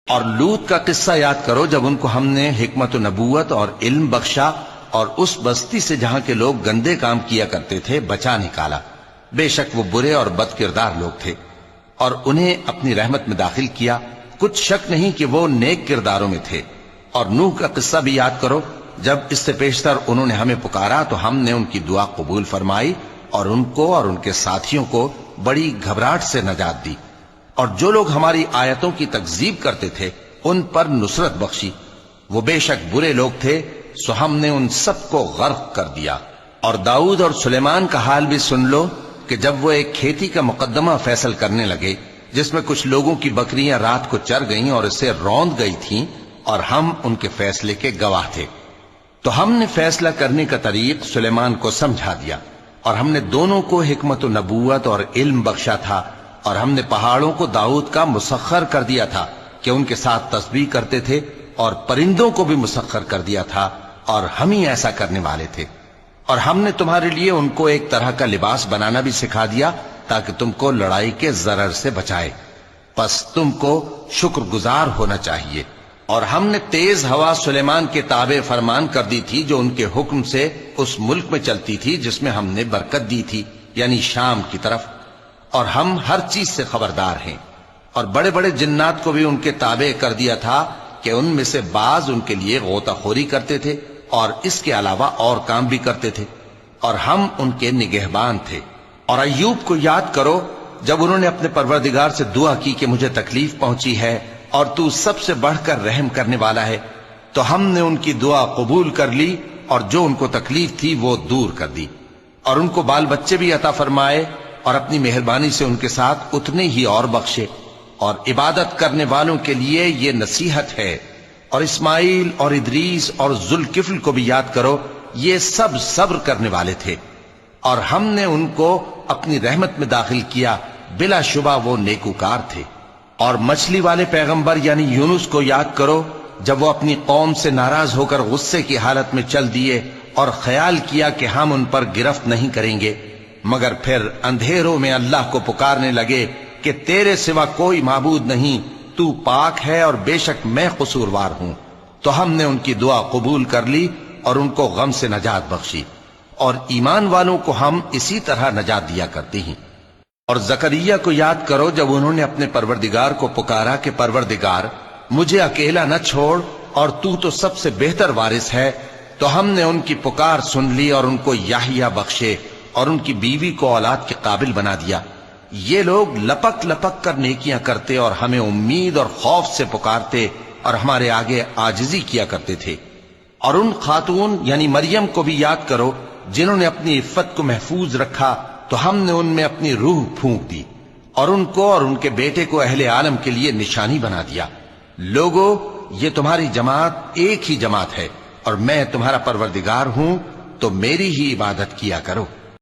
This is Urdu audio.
اور لوط کا قصہ یاد کرو جب ان کو ہم نے حکمت و نبوت اور علم بخشا اور اس بستی سے جہاں کے لوگ گندے کام کیا کرتے تھے بچا نکالا. بے شک وہ برے اور بد کردار لوگ تھے اور انہیں اپنی رحمت میں داخل کیا. کچھ شک نہیں کہ وہ نیک کرداروں میں تھے. اور نوح کا قصہ بھی یاد کرو جب اس سے پیشتر انہوں نے ہمیں پکارا تو ہم نے ان کی دعا قبول فرمائی اور ان کو اور ان کے ساتھیوں کو بڑی گھبراہٹ سے نجات دی. اور جو لوگ ہماری آیتوں کی تکذیب کرتے تھے ان پر نصرت بخشی. وہ بے شک برے لوگ تھے سو ہم نے ان سب کو غرق کر دیا. اور داؤد اور سلیمان کا حال بھی سن لو کہ جب وہ ایک کھیتی کا مقدمہ فیصل کرنے لگے جس میں کچھ لوگوں کی بکریاں رات کو چر گئیں اور اسے روند گئی تھیں اور ہم ان کے فیصلے کے گواہ تھے تو ہم نے فیصلہ کرنے کا طریق سلیمان کو سمجھا دیا. اور ہم نے دونوں کو حکمت و نبوت اور علم بخشا تھا. اور ہم نے پہاڑوں کو داؤد کا مسخر کر دیا تھا کہ ان کے ساتھ تسبیح کرتے تھے اور پرندوں کو بھی مسخر کر دیا تھا اور ہم ہی ایسا کرنے والے تھے. اور ہم نے تمہارے لیے ان کو ایک طرح کا لباس بنانا بھی سکھا دیا تاکہ تم کو لڑائی کے ضرر سے بچائے. پس تم کو شکر گزار ہونا چاہیے. اور ہم نے تیز ہوا سلیمان کے تابع فرمان کر دی تھی جو ان کے حکم سے اس ملک میں چلتی تھی جس میں ہم نے برکت دی تھی یعنی شام کی طرف. اور ہم ہر چیز سے خبردار ہیں. اور بڑے بڑے جنات کو بھی ان کے تابع کر دیا تھا کہ ان میں سے بعض ان کے لیے غوطہ خوری کرتے تھے اور اس کے علاوہ اور کام بھی کرتے تھے اور ہم ان کے نگہبان تھے. اور ایوب کو یاد کرو جب انہوں نے اپنے پروردگار سے دعا کی کہ مجھے تکلیف پہنچی ہے اور تو سب سے بڑھ کر رحم کرنے والا ہے تو ہم نے ان کی دعا قبول کر لی اور جو ان کو تکلیف تھی وہ دور کر دی. اور ان کو بال بچے بھی عطا فرمائے اور اپنی مہربانی سے ان کے ساتھ اتنے ہی اور بخشے. اور عبادت کرنے والوں کے لیے یہ نصیحت ہے. اور اسماعیل اور ادریس اور ذوالکفل کو بھی یاد کرو یہ سب صبر کرنے والے تھے اور ہم نے ان کو اپنی رحمت میں داخل کیا. بلا شبہ وہ نیکوکار تھے. اور مچھلی والے پیغمبر یعنی یونس کو یاد کرو جب وہ اپنی قوم سے ناراض ہو کر غصے کی حالت میں چل دیے اور خیال کیا کہ ہم ان پر گرفت نہیں کریں گے مگر پھر اندھیروں میں اللہ کو پکارنے لگے کہ تیرے سوا کوئی معبود نہیں, تو پاک ہے اور بے شک میں قصوروار ہوں. تو ہم نے ان کی دعا قبول کر لی اور ان کو غم سے نجات بخشی. اور ایمان والوں کو ہم اسی طرح نجات دیا کرتے ہیں. اور زکریا کو یاد کرو جب انہوں نے اپنے پروردگار کو پکارا کہ پروردگار مجھے اکیلا نہ چھوڑ اور تو سب سے بہتر وارث ہے. تو ہم نے ان کی پکار سن لی اور ان کو یحییٰ بخشے اور ان کی بیوی کو اولاد کے قابل بنا دیا. یہ لوگ لپک لپک کر نیکیاں کرتے اور ہمیں امید اور خوف سے پکارتے اور ہمارے آگے عاجزی کیا کرتے تھے. اور ان خاتون یعنی مریم کو بھی یاد کرو جنہوں نے اپنی عفت کو محفوظ رکھا تو ہم نے ان میں اپنی روح پھونک دی اور ان کو اور ان کے بیٹے کو اہل عالم کے لیے نشانی بنا دیا. لوگو یہ تمہاری جماعت ایک ہی جماعت ہے اور میں تمہارا پروردگار ہوں تو میری ہی عبادت کیا کرو.